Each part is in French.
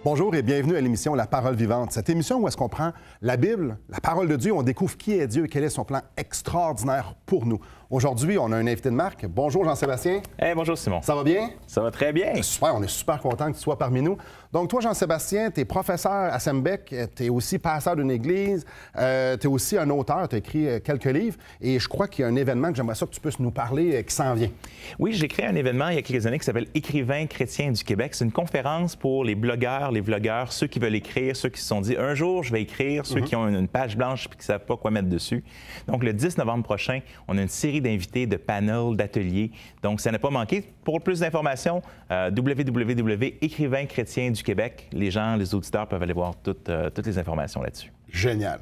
Bonjour et bienvenue à l'émission La Parole vivante. Cette émission où est-ce qu'on prend la Bible, la parole de Dieu, on découvre qui est Dieu et quel est son plan extraordinaire pour nous. Aujourd'hui, on a un invité de marque. Bonjour Jean-Sébastien. Hey, bonjour Simon. Ça va bien? Ça va très bien. Super, on est super content que tu sois parmi nous. Donc toi, Jean-Sébastien, tu es professeur à Sembec, tu es aussi pasteur d'une église, tu es aussi un auteur, tu as écrit quelques livres et je crois qu'il y a un événement que j'aimerais ça que tu puisses nous parler qui s'en vient. Oui, j'ai créé un événement il y a quelques années qui s'appelle Écrivains chrétiens du Québec. C'est une conférence pour les blogueurs, les vlogueurs, ceux qui veulent écrire, ceux qui se sont dit un jour je vais écrire, ceux qui ont une page blanche et qui ne savent pas quoi mettre dessus. Donc le 10 novembre prochain, on a une série d'invités, de panels, d'ateliers. Donc ça n'a pas manqué. Pour plus d'informations, www.écrivains chrétiens du Québec. Les gens, les auditeurs peuvent aller voir toutes les informations là-dessus. Génial.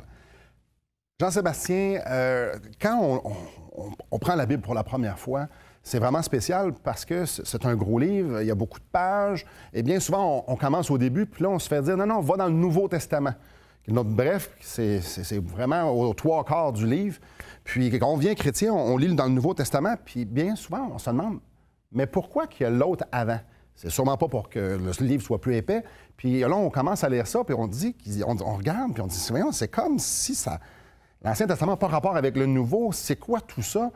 Jean-Sébastien, quand on prend la Bible pour la première fois, c'est vraiment spécial parce que c'est un gros livre, il y a beaucoup de pages, et bien souvent, on commence au début, puis là, on se fait dire, non, va dans le Nouveau Testament. Bref, c'est vraiment aux trois quarts du livre. Puis quand on devient chrétien, on lit dans le Nouveau Testament, puis bien souvent, on se demande, mais pourquoi qu'il y a l'autre avant? C'est sûrement pas pour que le livre soit plus épais. Puis là, on commence à lire ça, puis on dit, on regarde, puis on dit, c'est comme si ça... L'Ancien Testament n'a pas rapport avec le Nouveau. C'est quoi tout ça?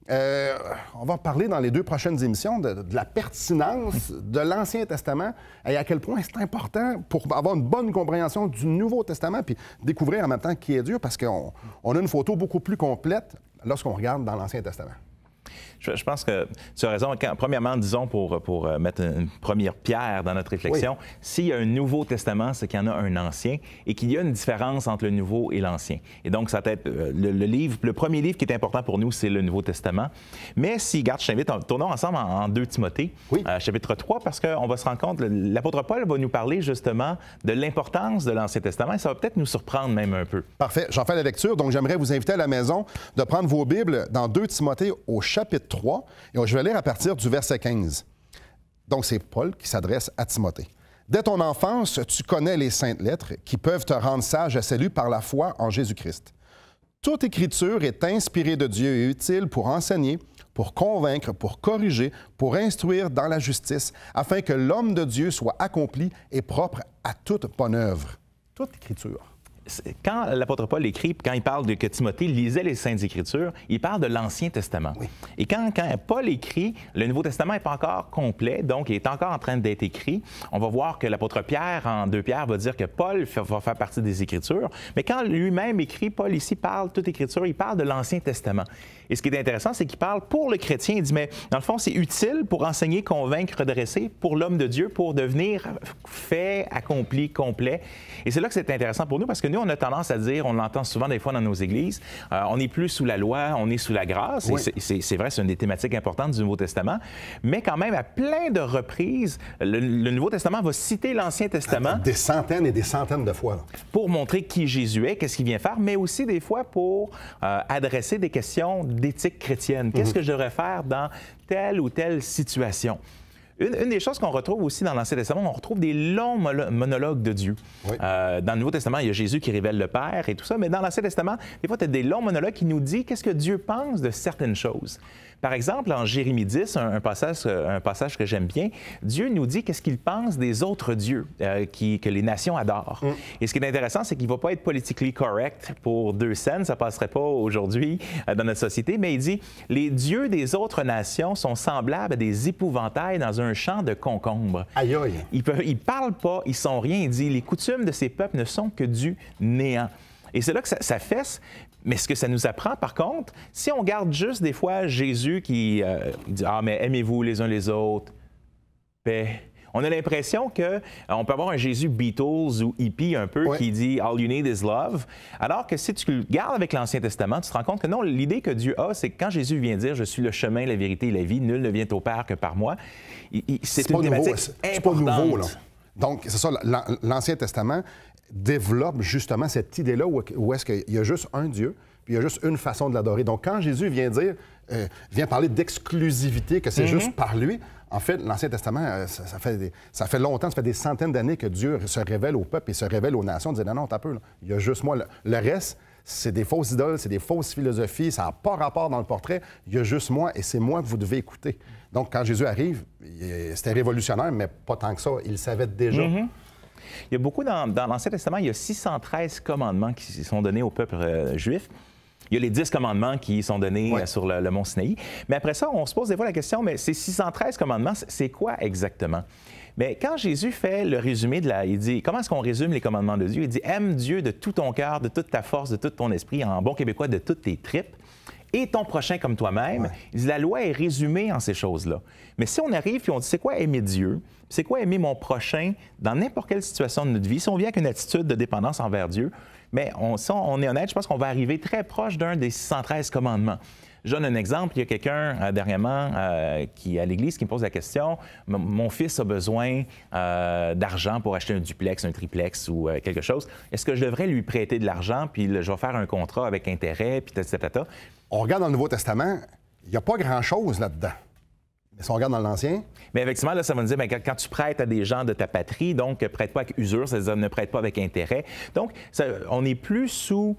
On va parler dans les 2 prochaines émissions de la pertinence de l'Ancien Testament et à quel point c'est important pour avoir une bonne compréhension du Nouveau Testament puis découvrir en même temps qui est Dieu parce qu'on a une photo beaucoup plus complète lorsqu'on regarde dans l'Ancien Testament. Je pense que tu as raison. Premièrement, disons, pour mettre une première pierre dans notre réflexion, oui. S'il y a un Nouveau Testament, c'est qu'il y en a un Ancien et qu'il y a une différence entre le Nouveau et l'Ancien. Et donc, ça peut être le premier livre qui est important pour nous, c'est le Nouveau Testament. Mais si, garde, je t'invite, tournons ensemble en 2 Timothée, oui. Chapitre 3, parce qu'on va se rendre compte, l'apôtre Paul va nous parler justement de l'importance de l'Ancien Testament et ça va peut-être nous surprendre même un peu. Parfait. J'en fais la lecture. Donc, j'aimerais vous inviter à la maison de prendre vos Bibles dans 2 Timothée au chapitre 3, et je vais lire à partir du verset 15. Donc, c'est Paul qui s'adresse à Timothée. « Dès ton enfance, tu connais les saintes lettres qui peuvent te rendre sage à salut par la foi en Jésus-Christ. Toute écriture est inspirée de Dieu et utile pour enseigner, pour convaincre, pour corriger, pour instruire dans la justice, afin que l'homme de Dieu soit accompli et propre à toute bonne œuvre. » Toute écriture. Quand l'apôtre Paul écrit, quand il parle que Timothée lisait les Saintes Écritures, il parle de l'Ancien Testament. Oui. Et quand Paul écrit, le Nouveau Testament n'est pas encore complet, donc il est encore en train d'être écrit. On va voir que l'apôtre Pierre, en 2 Pierre, va dire que Paul va faire partie des Écritures. Mais quand lui-même écrit, Paul ici parle toute Écriture, il parle de l'Ancien Testament. Et ce qui est intéressant, c'est qu'il parle pour le chrétien. Il dit, mais dans le fond, c'est utile pour enseigner, convaincre, redresser, pour l'homme de Dieu, pour devenir fait, accompli, complet. Et c'est là que c'est intéressant pour nous, parce que nous, on a tendance à dire, on l'entend souvent des fois dans nos églises, on n'est plus sous la loi, on est sous la grâce. Oui. Et c'est vrai, c'est une des thématiques importantes du Nouveau Testament. Mais quand même, à plein de reprises, le Nouveau Testament va citer l'Ancien Testament. Des centaines et des centaines de fois. Là. Pour montrer qui Jésus est, qu'est-ce qu'il vient faire, mais aussi des fois pour adresser des questions d'éthique chrétienne. Qu'est-ce que je devrais faire dans telle ou telle situation? Une des choses qu'on retrouve aussi dans l'Ancien Testament, on retrouve des longs monologues de Dieu. Oui. Dans le Nouveau Testament, il y a Jésus qui révèle le Père et tout ça, mais dans l'Ancien Testament, des fois, tu as des longs monologues qui nous disent qu'est-ce que Dieu pense de certaines choses. Par exemple, en Jérémie 10, un passage que j'aime bien, Dieu nous dit qu'est-ce qu'il pense des autres dieux que les nations adorent. Et ce qui est intéressant, c'est qu'il ne va pas être politically correct pour 2 cents, ça ne passerait pas aujourd'hui dans notre société, mais il dit « Les dieux des autres nations sont semblables à des épouvantails dans un champ de concombres. » Aïe aïe! Ils ne parlent pas, ils ne sont rien. Il dit « Les coutumes de ces peuples ne sont que du néant. » Et c'est là que ça fesse. Mais ce que ça nous apprend, par contre, si on garde juste des fois Jésus qui dit « Ah, mais aimez-vous les uns les autres, paix », on a l'impression qu'on peut avoir un Jésus Beatles ou hippie un peu qui dit « All you need is love », alors que si tu le gardes avec l'Ancien Testament, tu te rends compte que non, l'idée que Dieu a, c'est que quand Jésus vient dire « Je suis le chemin, la vérité et la vie, nul ne vient au Père que par moi », c'est une thématique importante. C'est pas nouveau, là. Donc, c'est ça, l'Ancien Testament développe justement cette idée-là où est-ce qu'il y a juste un Dieu, puis il y a juste une façon de l'adorer. Donc, quand Jésus vient parler d'exclusivité, que c'est juste par lui, en fait, l'Ancien Testament, ça fait longtemps, ça fait des centaines d'années que Dieu se révèle au peuple et se révèle aux nations. Il dit non, t'as peu, là. Il y a juste moi. Le reste, c'est des fausses idoles, c'est des fausses philosophies, ça n'a pas rapport dans le portrait. Il y a juste moi et c'est moi que vous devez écouter. Donc, quand Jésus arrive, c'était révolutionnaire, mais pas tant que ça. Il le savait déjà. Il y a beaucoup dans l'Ancien Testament, il y a 613 commandements qui sont donnés au peuple juif. Il y a les 10 commandements qui sont donnés sur le mont Sinaï. Mais après ça, on se pose des fois la question, mais ces 613 commandements, c'est quoi exactement? Mais quand Jésus fait le résumé il dit, comment est-ce qu'on résume les commandements de Dieu? Il dit, aime Dieu de tout ton cœur, de toute ta force, de tout ton esprit, en bon québécois, de toutes tes tripes, et ton prochain comme toi-même. Il dit, la loi est résumée en ces choses-là. Mais si on arrive et on dit, c'est quoi aimer Dieu? C'est quoi aimer mon prochain dans n'importe quelle situation de notre vie? Si on vient avec une attitude de dépendance envers Dieu, mais si on est honnête, je pense qu'on va arriver très proche d'un des 613 commandements. Je donne un exemple. Il y a quelqu'un dernièrement qui à l'Église qui me pose la question, mon fils a besoin d'argent pour acheter un duplex, un triplex ou quelque chose. Est-ce que je devrais lui prêter de l'argent, puis je vais faire un contrat avec intérêt, puis tata? On regarde dans le Nouveau Testament, il n'y a pas grand-chose là-dedans. Mais si on regarde dans l'Ancien... Mais effectivement, là, ça va nous dire, bien, quand tu prêtes à des gens de ta patrie, donc prête pas avec usure, c'est-à-dire ne prête pas avec intérêt. Donc, on n'est plus sous,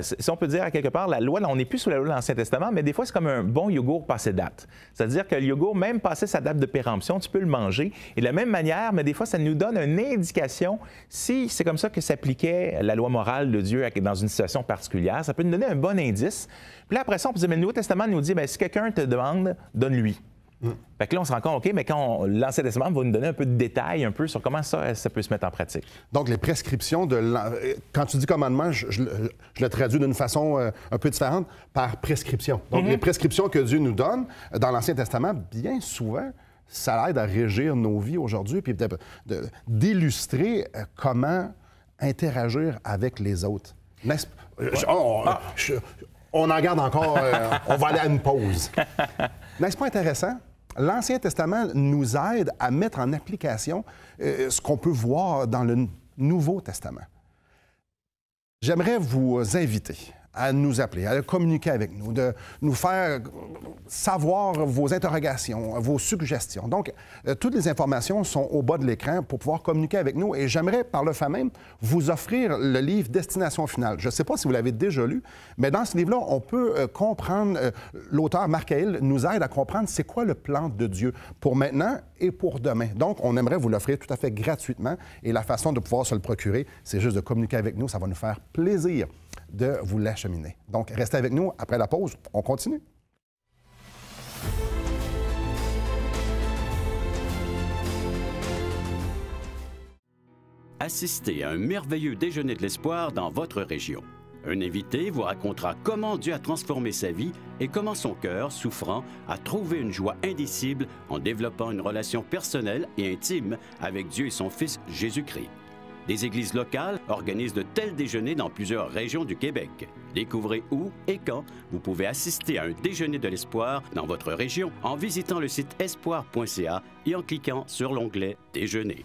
si on peut dire à quelque part, la loi, là, on n'est plus sous la loi de l'Ancien Testament, mais des fois, c'est comme un bon yogourt passé date. C'est-à-dire que le yogourt, même passé sa date de péremption, tu peux le manger. Et de la même manière, mais des fois, ça nous donne une indication si c'est comme ça que s'appliquait la loi morale de Dieu dans une situation particulière. Ça peut nous donner un bon indice. Puis là, après ça, on peut dire, mais le Nouveau Testament nous dit, bien, si quelqu'un te demande, donne-lui. Fait que là, on se rend compte, OK, mais quand l'Ancien Testament va nous donner un peu de détails, un peu sur comment ça peut se mettre en pratique. Donc, les prescriptions quand tu dis commandement, je le traduis d'une façon un peu différente, par prescription. Donc, les prescriptions que Dieu nous donne dans l'Ancien Testament, bien souvent, ça aide à régir nos vies aujourd'hui, puis d'illustrer comment interagir avec les autres. N'est-ce pas? On en garde encore, on va aller à une pause. N'est-ce pas intéressant? L'Ancien Testament nous aide à mettre en application ce qu'on peut voir dans le Nouveau Testament. J'aimerais vous inviter à nous appeler, à communiquer avec nous, de nous faire savoir vos interrogations, vos suggestions. Donc, toutes les informations sont au bas de l'écran pour pouvoir communiquer avec nous. Et j'aimerais, par le fait même, vous offrir le livre Destination finale. Je ne sais pas si vous l'avez déjà lu, mais dans ce livre-là, on peut comprendre, l'auteur Marc Hale nous aide à comprendre c'est quoi le plan de Dieu pour maintenant et pour demain. Donc, on aimerait vous l'offrir tout à fait gratuitement. Et la façon de pouvoir se le procurer, c'est juste de communiquer avec nous. Ça va nous faire plaisir de vous l'acheminer. Donc, restez avec nous. Après la pause, on continue. Assistez à un merveilleux déjeuner de l'espoir dans votre région. Un invité vous racontera comment Dieu a transformé sa vie et comment son cœur, souffrant, a trouvé une joie indicible en développant une relation personnelle et intime avec Dieu et son Fils Jésus-Christ. Des églises locales organisent de tels déjeuners dans plusieurs régions du Québec. Découvrez où et quand vous pouvez assister à un déjeuner de l'espoir dans votre région en visitant le site espoir.ca et en cliquant sur l'onglet « Déjeuner ».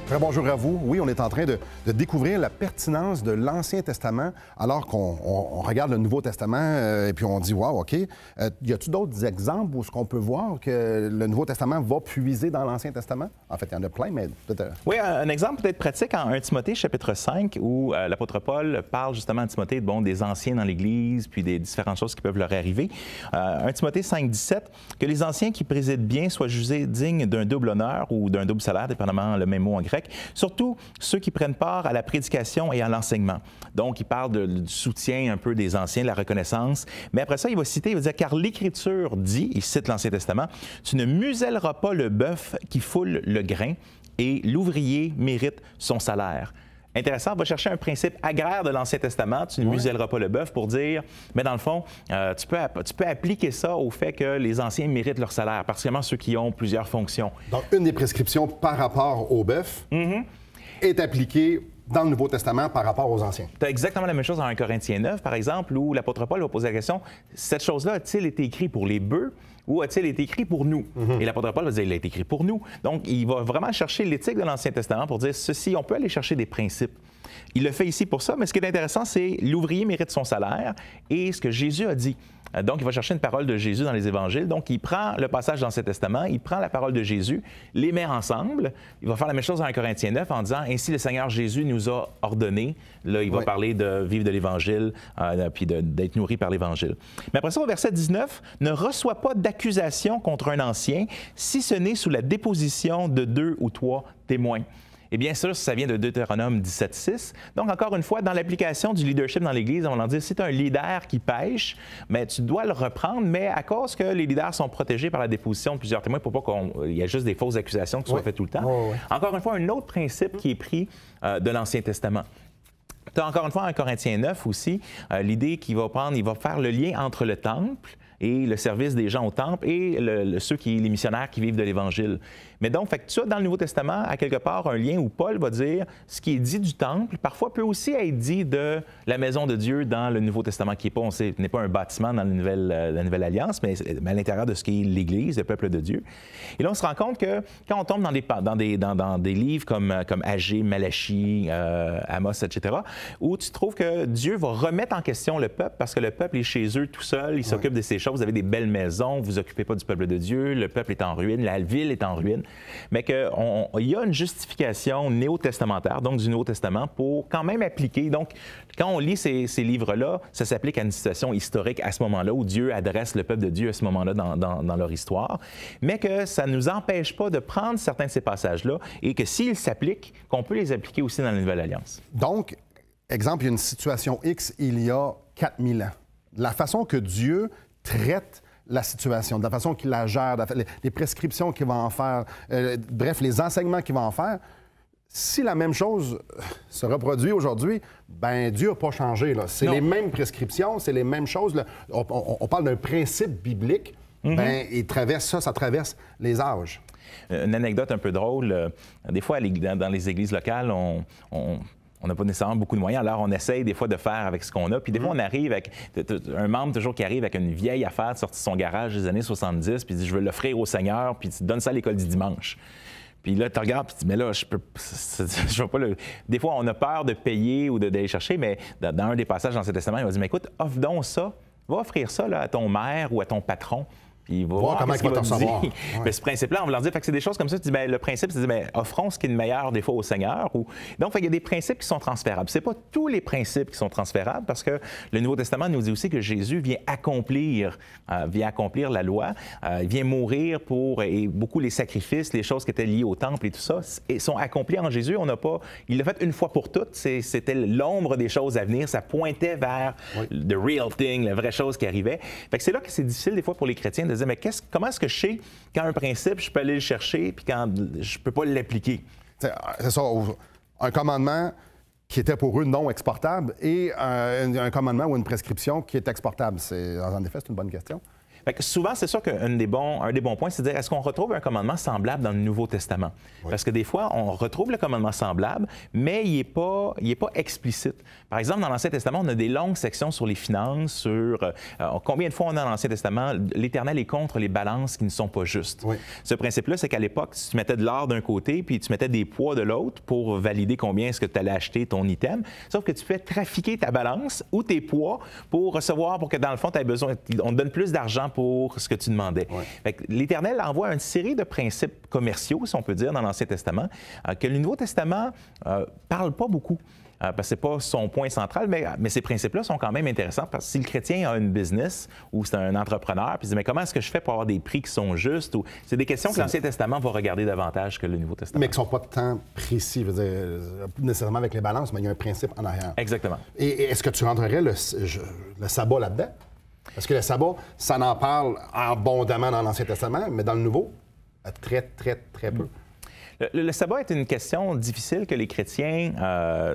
Très bonjour à vous. Oui, on est en train de découvrir la pertinence de l'Ancien Testament alors qu'on regarde le Nouveau Testament et puis on dit « Wow, OK. Y a-t-il d'autres exemples où ce qu'on peut voir que le Nouveau Testament va puiser dans l'Ancien Testament? » En fait, il y en a plein, mais peut-être... Oui, un exemple peut-être pratique en 1 Timothée, chapitre 5, où l'apôtre Paul parle justement à Timothée des anciens dans l'Église puis des différentes choses qui peuvent leur arriver. 1 Timothée 5, 17, « Que les anciens qui président bien soient jugés dignes d'un double honneur ou d'un double salaire, dépendamment le même mot en grec, surtout ceux qui prennent part à la prédication et à l'enseignement. » Donc, il parle du soutien un peu des anciens, de la reconnaissance. Mais après ça, il va dire « Car l'Écriture dit, il cite l'Ancien Testament, tu ne muselleras pas le bœuf qui foule le grain et l'ouvrier mérite son salaire. » Intéressant, on va chercher un principe agraire de l'Ancien Testament. Tu ne muselleras pas le bœuf pour dire, mais dans le fond, tu peux appliquer ça au fait que les anciens méritent leur salaire, particulièrement ceux qui ont plusieurs fonctions. Donc, une des prescriptions par rapport au bœuf est appliquée dans le Nouveau Testament par rapport aux anciens. Tu as exactement la même chose dans 1 Corinthiens 9, par exemple, où l'apôtre Paul va poser la question, cette chose-là a-t-il été écrit pour les bœufs ou a-t-il été écrit pour nous? Et l'apôtre Paul va dire, il a été écrit pour nous. Donc, il va vraiment chercher l'éthique de l'Ancien Testament pour dire, ceci, on peut aller chercher des principes. Il le fait ici pour ça, mais ce qui est intéressant, c'est l'ouvrier mérite son salaire et ce que Jésus a dit. Donc, il va chercher une parole de Jésus dans les évangiles. Donc, il prend le passage dans l'Ancien Testament, il prend la parole de Jésus, les met ensemble. Il va faire la même chose dans 1 Corinthiens 9 en disant « Ainsi le Seigneur Jésus nous a ordonné ». Là, il va parler de vivre de l'Évangile puis d'être nourri par l'Évangile. Mais après ça, au verset 19, « Ne reçois pas accusation contre un ancien, si ce n'est sous la déposition de 2 ou 3 témoins. Et bien sûr, ça vient de Deutéronome 17.6. Donc, encore une fois, dans l'application du leadership dans l'Église, on va dire, si tu as un leader qui pêche, mais tu dois le reprendre, mais à cause que les leaders sont protégés par la déposition de plusieurs témoins pour pas qu'il y ait juste des fausses accusations qui soient faites tout le temps. Encore une fois, un autre principe qui est pris de l'Ancien Testament. Tu as encore une fois en Corinthiens 9 aussi, l'idée qu'il va prendre, il va faire le lien entre le temple et le service des gens au temple et les missionnaires qui vivent de l'Évangile. Mais donc, fait que tu as dans le Nouveau Testament, à quelque part, un lien où Paul va dire ce qui est dit du temple, parfois peut aussi être dit de la maison de Dieu dans le Nouveau Testament, qui n'est pas un bâtiment dans la Nouvelle Alliance, mais à l'intérieur de ce qui est l'Église, le peuple de Dieu. Et là, on se rend compte que quand on tombe dans des livres comme Agé, Malachie, Amos, etc., où tu trouves que Dieu va remettre en question le peuple parce que le peuple est chez eux tout seul, il s'occupe de ces choses, vous avez des belles maisons, vous vous occupez pas du peuple de Dieu, le peuple est en ruine, la ville est en ruine. Mais qu'il y a une justification néo-testamentaire, donc du Nouveau Testament, pour quand même appliquer. Donc, quand on lit ces livres-là, ça s'applique à une situation historique à ce moment-là, où Dieu adresse le peuple de Dieu à ce moment-là dans leur histoire, mais que ça ne nous empêche pas de prendre certains de ces passages-là et que s'ils s'appliquent, qu'on peut les appliquer aussi dans la Nouvelle Alliance. Donc, exemple, il y a une situation X il y a 4000 ans. La façon que Dieu traite la situation, de la façon qu'il la gère, les prescriptions qu'il va en faire, bref, les enseignements qu'il va en faire. Si la même chose se reproduit aujourd'hui, ben Dieu n'a pas changé. C'est les mêmes prescriptions, c'est les mêmes choses. Là. On parle d'un principe biblique, ben, ça traverse les âges. Une anecdote un peu drôle, des fois, dans les églises locales, on n'a pas nécessairement beaucoup de moyens, alors on essaye des fois de faire avec ce qu'on a. Puis des fois, on arrive avec un membre toujours qui arrive avec une vieille affaire sortie de son garage des années 70, puis il dit « Je veux l'offrir au Seigneur », puis tu donnes ça à l'école du dimanche. Puis là, tu regardes, puis tu dis « Mais là, je veux pas le... » Des fois, on a peur de payer ou d'aller chercher, mais dans un des passages dans ce testament, il va dire « Mais écoute, offre donc ça, va offrir ça là, à ton maire ou à ton patron. » Puis il va voir comment il va te recevoir. Mais ce principe-là, on va leur dire, c'est des choses comme ça. Tu dis, bien, le principe, c'est de dire, offrons ce qui est le meilleur des fois au Seigneur. Donc, il y a des principes qui sont transférables. Ce n'est pas tous les principes qui sont transférables parce que le Nouveau Testament nous dit aussi que Jésus vient accomplir la loi, il vient mourir et beaucoup les sacrifices, les choses qui étaient liées au temple et tout ça, sont accomplis en Jésus. Il l'a fait une fois pour toutes. C'était l'ombre des choses à venir. Ça pointait vers the real thing, la vraie chose qui arrivait. Fait que c'est là que c'est difficile des fois pour les chrétiens de dire, mais comment est-ce que je sais quand un principe, je peux aller le chercher, puis quand je peux pas l'appliquer? C'est ça, un commandement qui était pour eux non exportable et un commandement ou une prescription qui est exportable. En effet, c'est une bonne question. Fait que souvent, c'est sûr qu'un des bons points, c'est de dire, est-ce qu'on retrouve un commandement semblable dans le Nouveau Testament? Oui. Parce que des fois, on retrouve le commandement semblable, mais il n'est pas explicite. Par exemple, dans l'Ancien Testament, on a des longues sections sur les finances, sur combien de fois on a dans l'Ancien Testament, l'Éternel est contre les balances qui ne sont pas justes. Oui. Ce principe-là, c'est qu'à l'époque, si tu mettais de l'or d'un côté, puis tu mettais des poids de l'autre pour valider combien est-ce que tu allais acheter ton item, sauf que tu fais trafiquer ta balance ou tes poids pour recevoir, pour que dans le fond, tu aies besoin, on te donne plus d'argent pour ce que tu demandais. Ouais. L'Éternel envoie une série de principes commerciaux, si on peut dire, dans l'Ancien Testament, que le Nouveau Testament parle pas beaucoup. Parce que ce n'est pas son point central, mais ces principes-là sont quand même intéressants parce que si le chrétien a une business ou c'est un entrepreneur, puis il dit, mais comment est-ce que je fais pour avoir des prix qui sont justes? C'est des questions que l'Ancien Testament va regarder davantage que le Nouveau Testament. Mais qui ne sont pas tant précis, je veux dire, nécessairement avec les balances, mais il y a un principe en arrière. Exactement. Et est-ce que tu rentrerais le sabbat là-dedans? Parce que le sabbat, ça en parle abondamment dans l'Ancien Testament, mais dans le Nouveau, très, très, très peu. Le sabbat est une question difficile que les chrétiens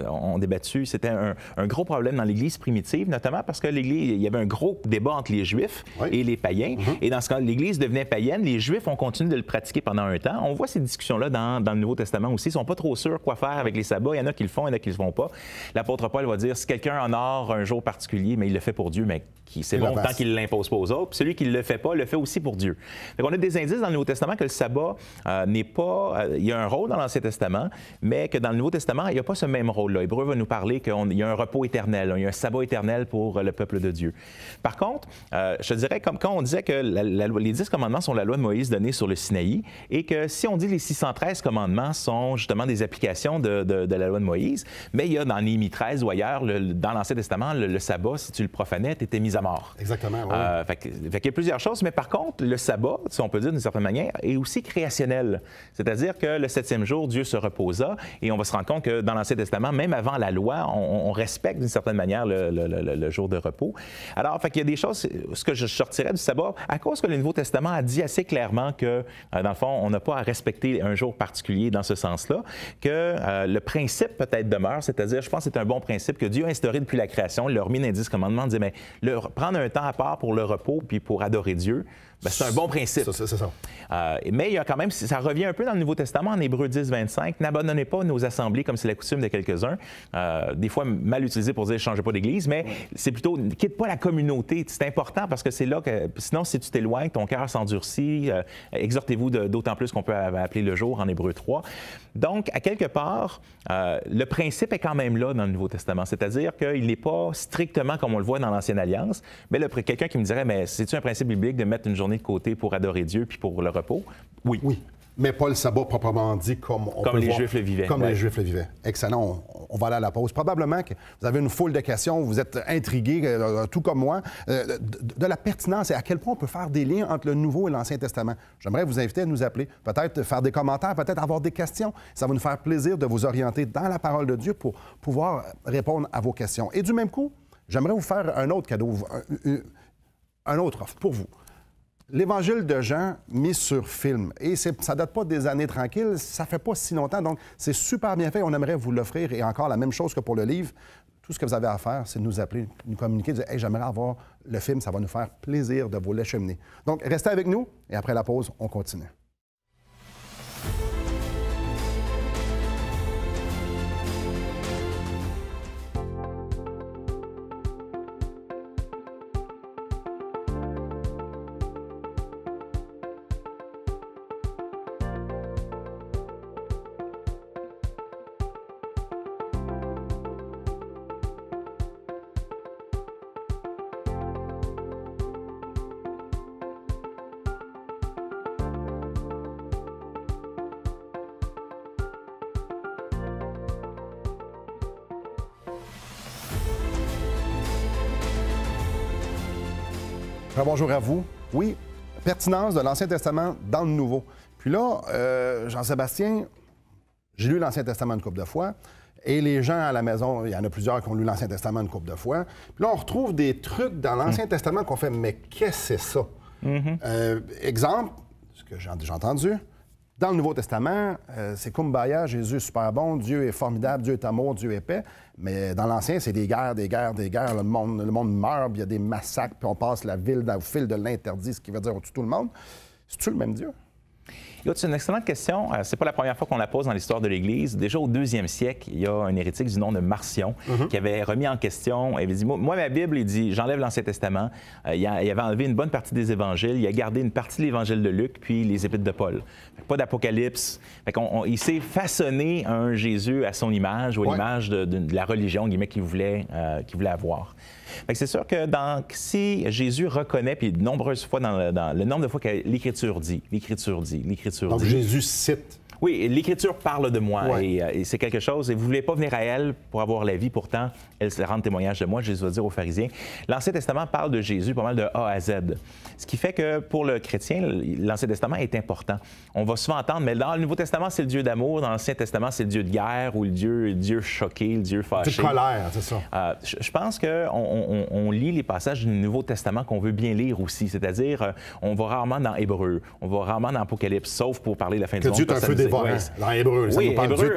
ont débattu. C'était un gros problème dans l'Église primitive, notamment parce que l'Église, il y avait un gros débat entre les Juifs et les païens. Et dans ce cas, l'Église devenait païenne. Les Juifs ont continué de le pratiquer pendant un temps. On voit ces discussions-là dans le Nouveau Testament aussi. Ils ne sont pas trop sûrs quoi faire avec les sabbats. Il y en a qui le font, il y en a qui ne le font pas. L'apôtre Paul va dire, si quelqu'un honore un jour particulier, mais il le fait pour Dieu, mais c'est bon tant qu'il ne l'impose pas aux autres. Puis celui qui ne le fait pas, le fait aussi pour Dieu. Donc, on a des indices dans le Nouveau Testament que le sabbat n'est pas... il y a un rôle dans l'Ancien Testament, mais que dans le Nouveau Testament, il n'y a pas ce même rôle-là. Hébreu va nous parler qu'il y a un repos éternel, il y a un sabbat éternel pour le peuple de Dieu. Par contre, je te dirais, comme quand on disait que les 10 commandements sont la loi de Moïse donnée sur le Sinaï, et que si on dit les 613 commandements sont justement des applications de la loi de Moïse, mais il y a dans Néhémie 13 ou ailleurs, dans l'Ancien Testament, le sabbat, si tu le profanais, tu étais mis à mort. Exactement, oui. Fait qu'il y a plusieurs choses, mais par contre, le sabbat, si on peut dire d'une certaine manière, est aussi créationnel. C'est-à-dire que le 7e jour, Dieu se reposa, et on va se rendre compte que dans l'Ancien Testament, même avant la loi, on respecte d'une certaine manière le jour de repos. Alors, fait qu'il y a des choses, ce que je sortirais du sabbat, à cause que le Nouveau Testament a dit assez clairement que, dans le fond, on n'a pas à respecter un jour particulier dans ce sens-là, que le principe peut-être demeure, c'est-à-dire, je pense que c'est un bon principe que Dieu a instauré depuis la création, il leur a mis dans les 10 commandements, disait, mais prendre un temps à part pour le repos puis pour adorer Dieu, bien, c'est un bon principe. C'est ça. Mais il y a quand même, ça revient un peu dans le Nouveau Testament, en Hébreu 10, 25, n'abandonnez pas nos assemblées comme c'est la coutume de quelques-uns. Des fois mal utilisé pour dire ne changez pas d'église, mais c'est plutôt ne quitte pas la communauté. C'est important parce que c'est là que, sinon, si tu t'éloignes, ton cœur s'endurcit. Exhortez-vous d'autant plus qu'on peut appeler le jour en Hébreu 3. Donc, à quelque part, le principe est quand même là dans le Nouveau Testament. C'est-à-dire qu'il n'est pas strictement comme on le voit dans l'Ancienne Alliance. Mais quelqu'un qui me dirait, mais c'est-tu un principe biblique de mettre une journée de côté pour adorer Dieu puis pour le repos? Oui. Oui. Mais pas le sabbat proprement dit comme on comme peut les voir, Juifs le vivaient. Comme les Juifs le vivaient. Excellent. On va aller à la pause. Probablement que vous avez une foule de questions, vous êtes intrigués, tout comme moi, de la pertinence et à quel point on peut faire des liens entre le Nouveau et l'Ancien Testament. J'aimerais vous inviter à nous appeler, peut-être faire des commentaires, peut-être avoir des questions. Ça va nous faire plaisir de vous orienter dans la parole de Dieu pour pouvoir répondre à vos questions. Et du même coup, j'aimerais vous faire un autre cadeau, un autre offre pour vous. L'Évangile de Jean mis sur film. Et ça ne date pas des années tranquilles, ça ne fait pas si longtemps, donc c'est super bien fait. On aimerait vous l'offrir. Et encore la même chose que pour le livre. Tout ce que vous avez à faire, c'est de nous appeler, nous communiquer, dire « Hey, j'aimerais avoir le film, ça va nous faire plaisir de vous l'acheminer. » Donc, restez avec nous et après la pause, on continue. Bonjour à vous. Oui, pertinence de l'Ancien Testament dans le Nouveau. Puis là, Jean-Sébastien, j'ai lu l'Ancien Testament une couple de fois, et les gens à la maison, il y en a plusieurs qui ont lu l'Ancien Testament une couple de fois. Puis là, on retrouve des trucs dans l'Ancien Testament qu'on fait, mais qu'est-ce que c'est ça? Exemple, ce que j'ai entendu, dans le Nouveau Testament, c'est Kumbaya, Jésus est super bon, Dieu est formidable, Dieu est amour, Dieu est paix. Mais dans l'Ancien, c'est des guerres. Le monde meurt, puis il y a des massacres, puis on passe la ville au fil de l'interdit, ce qui veut dire on tue tout le monde. C'est-tu le même Dieu? Écoute, c'est une excellente question. C'est pas la première fois qu'on la pose dans l'histoire de l'Église. Déjà au 2e siècle, il y a un hérétique du nom de Marcion qui avait remis en question. Il avait dit, moi, ma Bible, il dit, j'enlève l'Ancien Testament. Il avait enlevé une bonne partie des Évangiles. Il a gardé une partie de l'Évangile de Luc, puis les Épîtres de Paul. Pas d'Apocalypse. Il s'est façonné un Jésus à son image ou à l'image de la religion qu'il voulait avoir. C'est sûr que si Jésus reconnaît, puis de nombreuses fois dans le nombre de fois que l'Écriture dit. Donc Jésus cite. Oui, l'Écriture parle de moi et c'est quelque chose. Et vous ne voulez pas venir à elle pour avoir la vie, pourtant, elle rend témoignage de moi. Jésus va dire aux pharisiens. L'Ancien Testament parle de Jésus pas mal de A à Z. Ce qui fait que pour le chrétien, l'Ancien Testament est important. On va souvent entendre, mais dans le Nouveau Testament, c'est le Dieu d'amour. Dans l'Ancien Testament, c'est le Dieu de guerre ou le Dieu choqué, le Dieu fâché. De colère, c'est ça. Je pense qu'on lit les passages du Nouveau Testament qu'on veut bien lire aussi. C'est-à-dire, on va rarement dans Hébreu, on va rarement dans Apocalypse, sauf pour parler de la fin du monde. Que Dieu est un feu dévorant. Dans Hébreu, ça nous parle Hébreu,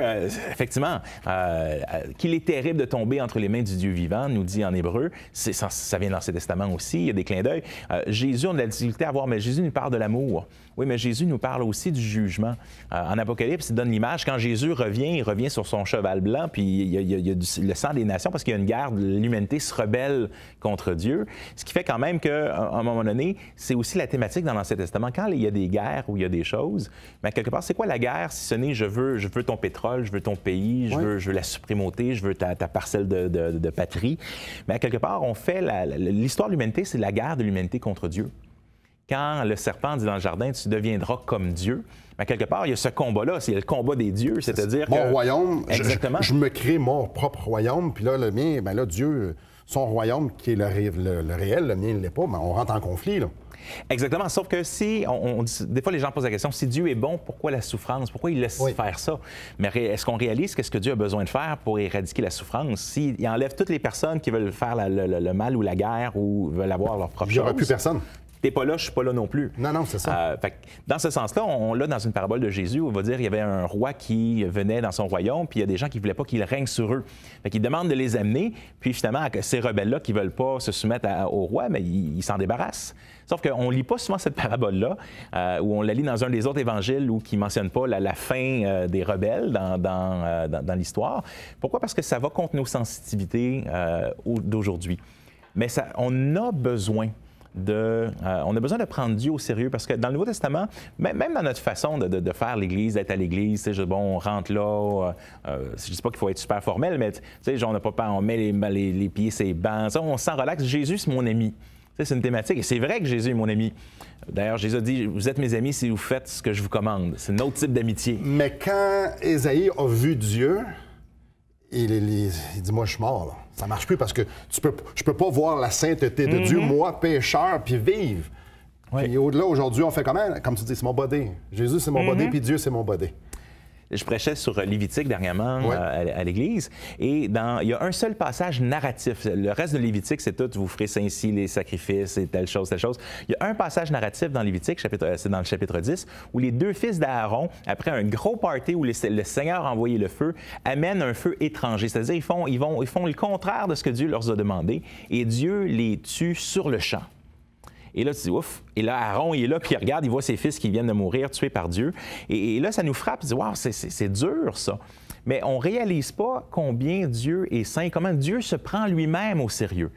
effectivement. Qu'il est terrible de tomber entre les mains du Dieu vivant, nous dit en Hébreu. Ça vient dans l'Ancien Testament aussi, il y a des clins d'œil. Jésus, on a de la difficulté à voir, mais Jésus nous parle de l'amour. Oui, mais Jésus nous parle aussi du jugement. En Apocalypse, il donne l'image, quand Jésus revient, il revient sur son cheval blanc, puis il y a le sang des nations, parce qu'il y a une guerre, l'humanité se rebelle contre Dieu. Ce qui fait quand même qu'à un moment donné, c'est aussi la thématique dans l'Ancien Testament. Quand il y a des guerres ou il y a des choses, bien, quelque part, c'est quoi la guerre faire si ce n'est je veux ton pétrole, je veux ton pays, je veux la suprémauté, je veux ta parcelle de patrie. Mais à quelque part, on fait l'histoire de l'humanité, c'est la guerre de l'humanité contre Dieu. Quand le serpent dit dans le jardin, tu deviendras comme Dieu, à quelque part, il y a ce combat-là, c'est le combat des dieux, c'est-à-dire mon royaume, exactement. Je me crée mon propre royaume, puis là, le mien, bien là, Dieu, son royaume qui est le réel, le mien ne l'est pas, mais on rentre en conflit, là. Exactement, sauf que si, des fois les gens posent la question, si Dieu est bon, pourquoi la souffrance? Pourquoi il laisse faire ça? Mais est-ce qu'on réalise qu'est-ce que Dieu a besoin de faire pour éradiquer la souffrance? S'il enlève toutes les personnes qui veulent faire le mal ou la guerre ou veulent avoir leur propre chose... Il n'y aura plus personne. T'es pas là, je suis pas là non plus. Non, c'est ça. Fait que dans ce sens-là, on l'a dans une parabole de Jésus où on va dire qu'il y avait un roi qui venait dans son royaume, puis il y a des gens qui voulaient pas qu'il règne sur eux. Fait qu'il demande de les amener, puis finalement, ces rebelles-là qui veulent pas se soumettre au roi, mais ils s'en débarrassent. Sauf qu'on lit pas souvent cette parabole-là, où on la lit dans un des autres évangiles où qui mentionne pas la fin des rebelles dans l'histoire. Pourquoi? Parce que ça va contre nos sensitivités d'aujourd'hui. Mais on a besoin de prendre Dieu au sérieux parce que dans le Nouveau Testament, même dans notre façon de faire l'Église, d'être à l'Église, on rentre là, je ne dis pas qu'il faut être super formel, mais on n'a pas peur, on met les pieds sur les bancs, on se sent relax. Jésus, c'est mon ami. C'est une thématique et c'est vrai que Jésus est mon ami. D'ailleurs, Jésus a dit, vous êtes mes amis si vous faites ce que je vous commande. C'est un autre type d'amitié. Mais quand Ésaïe a vu Dieu, il dit, moi, je suis mort, là. Ça marche plus parce que je peux pas voir la sainteté de Dieu, moi, pécheur, puis vivre. Oui. Puis au-delà, aujourd'hui, on fait comment? Comme tu dis, c'est mon body. Jésus, c'est mon body, puis Dieu, c'est mon body. Je prêchais sur Lévitique dernièrement à l'Église, et il y a un seul passage narratif. Le reste de Lévitique, c'est tout, vous ferez ainsi les sacrifices et telle chose, telle chose. Il y a un passage narratif dans Lévitique, c'est dans le chapitre 10, où les deux fils d'Aaron, après un gros party où le Seigneur a envoyé le feu, amènent un feu étranger. C'est-à-dire, ils font le contraire de ce que Dieu leur a demandé, et Dieu les tue sur le champ. Et là, tu dis, ouf. Et là, Aaron, il est là, puis il regarde, il voit ses fils qui viennent de mourir, tués par Dieu. Et là, ça nous frappe. Il dit, waouh, c'est dur, ça. Mais on ne réalise pas combien Dieu est saint, comment Dieu se prend lui-même au sérieux.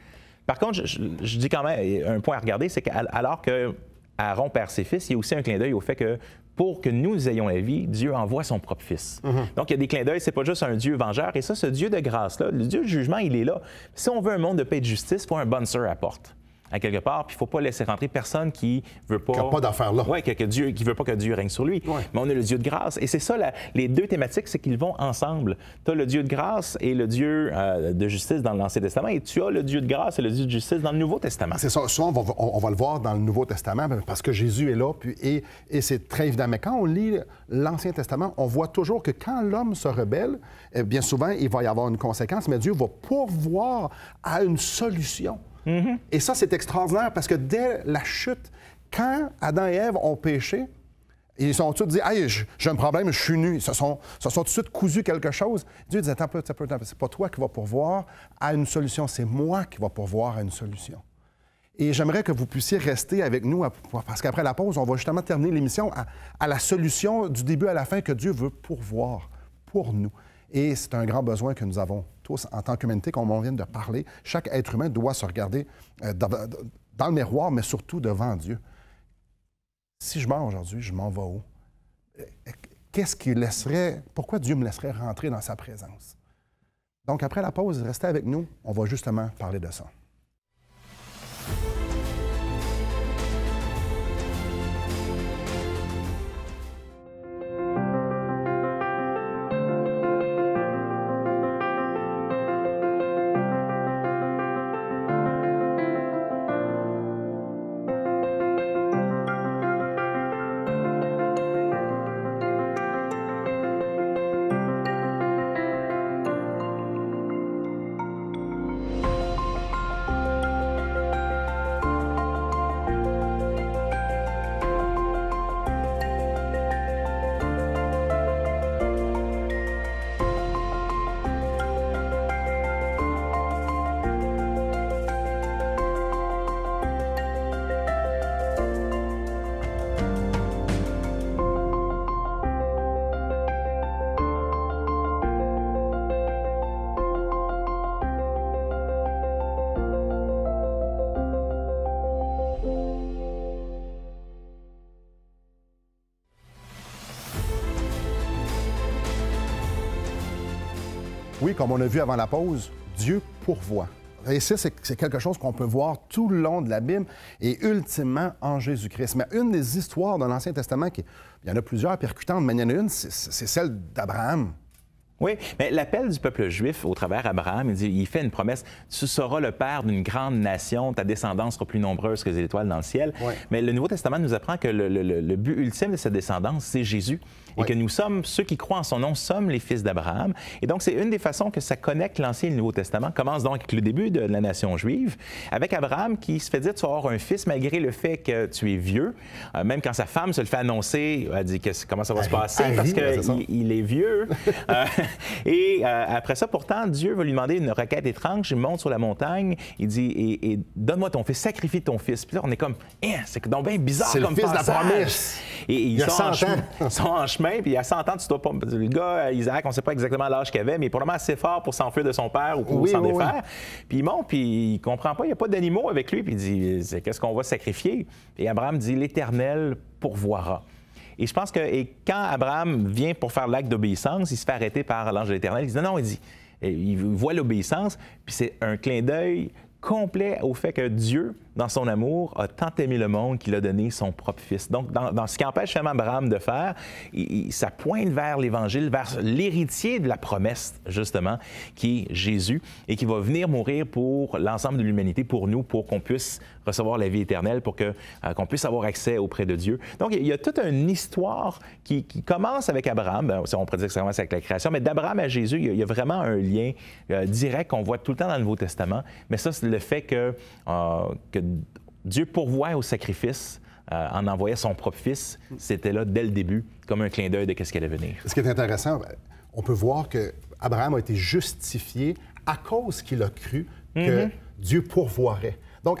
Par contre, je dis quand même, un point à regarder, c'est qu'alors que Aaron perd ses fils, il y a aussi un clin d'œil au fait que pour que nous ayons la vie, Dieu envoie son propre Fils. Donc, il y a des clins d'œil, c'est pas juste un Dieu vengeur. Et ça, ce Dieu de grâce-là, le Dieu du jugement, il est là. Si on veut un monde de paix et de justice, il faut un bon sœur à la porte. À quelque part, puis il ne faut pas laisser rentrer personne qui veut pas... Qui n'a pas d'affaires là. Oui, qui ne veut pas que Dieu règne sur lui. Ouais. Mais on a le Dieu de grâce. Et c'est ça, les deux thématiques, c'est qu'ils vont ensemble. Tu as le Dieu de grâce et le Dieu de justice dans l'Ancien Testament, et tu as le Dieu de grâce et le Dieu de justice dans le Nouveau Testament. C'est ça. Souvent, on va le voir dans le Nouveau Testament, parce que Jésus est là, et c'est très évident. Mais quand on lit l'Ancien Testament, on voit toujours que quand l'homme se rebelle, bien souvent, il va y avoir une conséquence, mais Dieu va pourvoir à une solution. Et ça, c'est extraordinaire parce que dès la chute, quand Adam et Ève ont péché, ils sont tous dit, hey, j'ai un problème, je suis nu. Ils se sont tout de suite cousus quelque chose. Dieu dit, attends, c'est pas toi qui vas pourvoir à une solution, c'est moi qui va pourvoir à une solution. Et j'aimerais que vous puissiez rester avec nous, parce qu'après la pause, on va justement terminer l'émission à la solution du début à la fin que Dieu veut pourvoir pour nous. Et c'est un grand besoin que nous avons tous en tant qu'humanité, comme on vient de parler. Chaque être humain doit se regarder dans le miroir, mais surtout devant Dieu. Si je meurs aujourd'hui, je m'en vais où? Qu'est-ce qui laisserait... Pourquoi Dieu me laisserait rentrer dans sa présence? Donc, après la pause, restez avec nous. On va justement parler de ça. oui, comme on a vu avant la pause, Dieu pourvoit. Et ça, c'est quelque chose qu'on peut voir tout le long de la Bible et ultimement en Jésus-Christ. Mais une des histoires de l'Ancien Testament, il y en a plusieurs percutantes, mais il y en a une, c'est celle d'Abraham. Oui, mais l'appel du peuple juif au travers d'Abraham, il fait une promesse. Tu seras le père d'une grande nation, ta descendance sera plus nombreuse que les étoiles dans le ciel. Oui. Mais le Nouveau Testament nous apprend que le but ultime de cette descendance, c'est Jésus. Et que nous sommes, ceux qui croient en son nom, sommes les fils d'Abraham. Et donc, c'est une des façons que ça connecte l'Ancien et le Nouveau Testament. Commence donc avec le début de la nation juive, avec Abraham qui se fait dire tu vas avoir un fils malgré le fait que tu es vieux. Même quand sa femme se le fait annoncer, elle dit comment ça va se passer parce qu'il est vieux. Et après ça, pourtant, Dieu va lui demander une requête étrange. Il monte sur la montagne, il dit et donne-moi ton fils, sacrifie ton fils. Puis là, on est comme, c'est donc bien bizarre comme passage. C'est le fils de la promesse. Et ils sont en chemin, puis il y a 100 ans, tu dois pas. Le gars, Isaac, on ne sait pas exactement l'âge qu'il avait, mais probablement assez fort pour s'enfuir de son père ou pour s'en défaire. Puis il monte, puis il comprend pas, il n'y a pas d'animaux avec lui, puis il dit qu'est-ce qu'on va sacrifier? Et Abraham dit l'Éternel pourvoira. Et je pense que quand Abraham vient pour faire l'acte d'obéissance, il se fait arrêter par l'ange de l'Éternel. Il dit non, il voit l'obéissance, puis c'est un clin d'œil complet au fait que Dieu, dans son amour, a tant aimé le monde qu'il a donné son propre fils. Donc, dans ce qui empêche finalement Abraham de faire, ça pointe vers l'Évangile, vers l'héritier de la promesse, justement, qui est Jésus, et qui va venir mourir pour l'ensemble de l'humanité, pour nous, pour qu'on puisse recevoir la vie éternelle, pour qu'on puisse avoir accès auprès de Dieu. Donc, il y a toute une histoire qui commence avec Abraham. On pourrait dire que ça commence avec la création, mais d'Abraham à Jésus, il y a vraiment un lien direct qu'on voit tout le temps dans le Nouveau Testament. Mais ça, c'est le fait que Dieu pourvoit au sacrifice en envoyant son propre fils. C'était là dès le début, comme un clin d'œil de ce qui allait venir. Ce qui est intéressant, on peut voir qu'Abraham a été justifié à cause qu'il a cru que Dieu pourvoirait. Donc,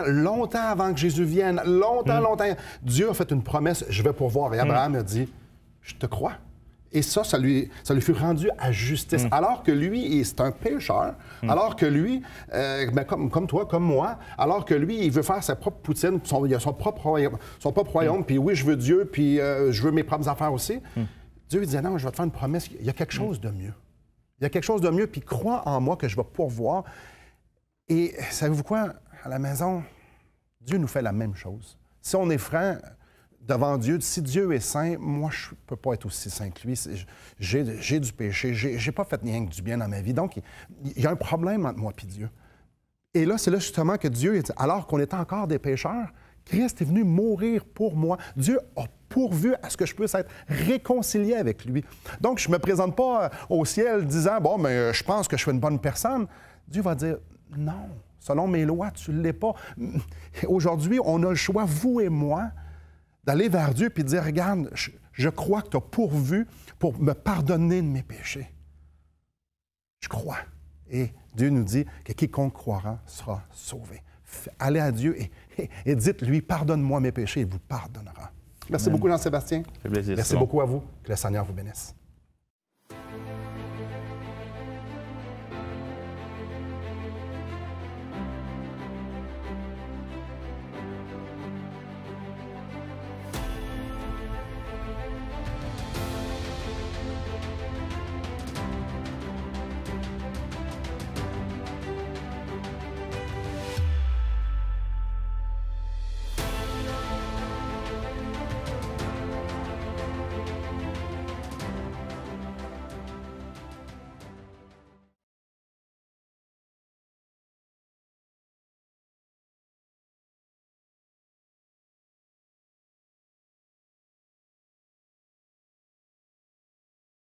longtemps avant que Jésus vienne, longtemps, Dieu a fait une promesse, je vais pourvoir. Et Abraham a dit, je te crois. Et ça lui fut rendu à justice. Alors que lui, c'est un pécheur, alors que lui, comme toi, comme moi, alors que lui, il veut faire sa propre poutine, il a son propre royaume, puis oui, je veux Dieu, puis je veux mes propres affaires aussi. Dieu lui disait, non, je vais te faire une promesse, il y a quelque chose de mieux. Il y a quelque chose de mieux, puis crois en moi que je vais pourvoir. Et savez-vous quoi? À la maison, Dieu nous fait la même chose. Si on est franc devant Dieu, si Dieu est saint, moi, je ne peux pas être aussi saint que lui. J'ai du péché, j'ai pas fait rien que du bien dans ma vie. Donc, il y a un problème entre moi et Dieu. Et là, c'est là justement que Dieu, alors qu'on était encore des pécheurs, Christ est venu mourir pour moi. Dieu a pourvu à ce que je puisse être réconcilié avec lui. Donc, je ne me présente pas au ciel disant, bon, mais je pense que je suis une bonne personne. Dieu va dire, non, selon mes lois, tu ne l'es pas. Aujourd'hui, on a le choix, vous et moi, d'aller vers Dieu et de dire, regarde, je crois que tu as pourvu pour me pardonner de mes péchés. Je crois. Et Dieu nous dit que quiconque croira sera sauvé. Allez à Dieu et dites-lui, pardonne-moi mes péchés, il vous pardonnera. Merci beaucoup, Jean-Sébastien. Ça fait plaisir. Merci beaucoup à vous. Que le Seigneur vous bénisse.